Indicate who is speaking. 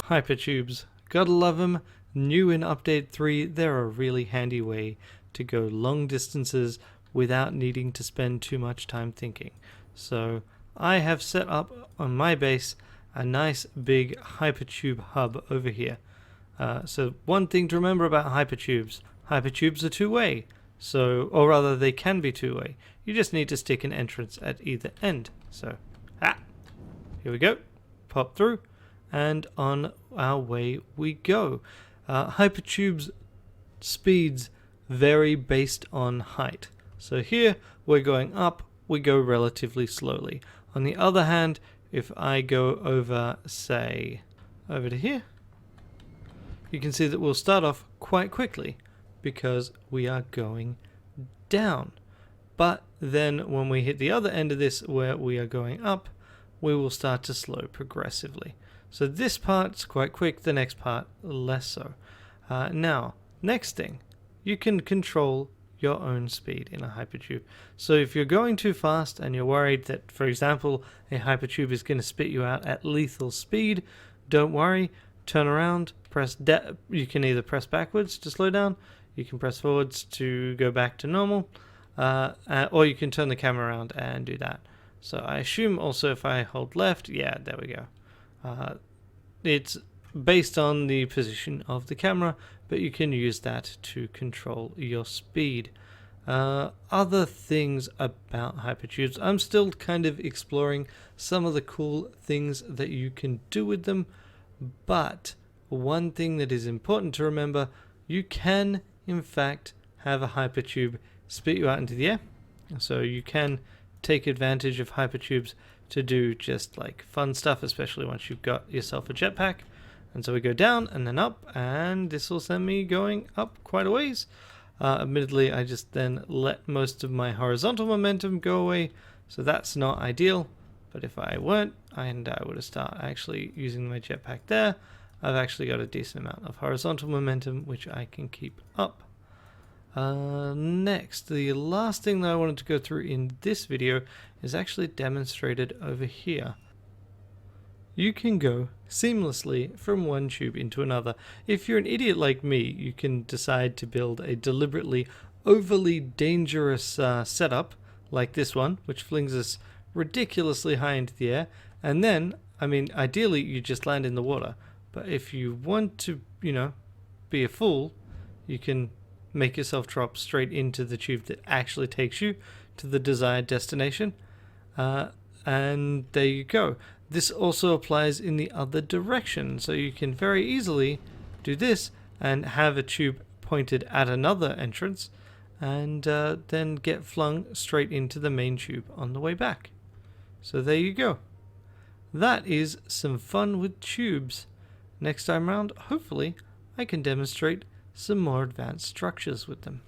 Speaker 1: Hypertubes. Gotta love them. New in update 3, they're a really handy way to go long distances without needing to spend too much time thinking. So I have set up on my base a nice big hypertube hub over here. So one thing to remember about hypertubes are two-way. So, or rather they can be two-way. You just need to stick an entrance at either end. So, here we go. Pop through. And on our way we go. Hypertubes speeds vary based on height. So here we're going up, we go relatively slowly. On the other hand, if I go over, say, over to here, you can see that we'll start off quite quickly because we are going down. But then when we hit the other end of this where we are going up, we will start to slow progressively. So this part's quite quick, the next part less so. Now, next thing, you can control your own speed in a hypertube. So if you're going too fast and you're worried that, for example, a hypertube is going to spit you out at lethal speed, don't worry, turn around, you can either press backwards to slow down, you can press forwards to go back to normal, or you can turn the camera around and do that. So I assume also if I hold left, yeah, there we go. It's based on the position of the camera, but you can use that to control your speed. Other things about hypertubes, I'm still kind of exploring some of the cool things that you can do with them, but one thing that is important to remember, you can in fact have a hypertube spit you out into the air. So you can take advantage of hypertubes to do just like fun stuff, especially once you've got yourself a jetpack. And so we go down and then up, and this will send me going up quite a ways. Admittedly, I just then let most of my horizontal momentum go away, so that's not ideal. But if I weren't, and I would have started actually using my jetpack there, I've actually got a decent amount of horizontal momentum, which I can keep up. Next, the last thing that I wanted to go through in this video is actually demonstrated over here. You can go seamlessly from one tube into another. If you're an idiot like me, you can decide to build a deliberately overly dangerous setup like this one, which flings us ridiculously high into the air, and then, I mean, ideally you just land in the water. But if you want to, be a fool, you can make yourself drop straight into the tube that actually takes you to the desired destination. And there you go. This also applies in the other direction. So you can very easily do this and have a tube pointed at another entrance and then get flung straight into the main tube on the way back. So there you go. That is some fun with tubes. Next time round, hopefully, I can demonstrate some more advanced structures with them.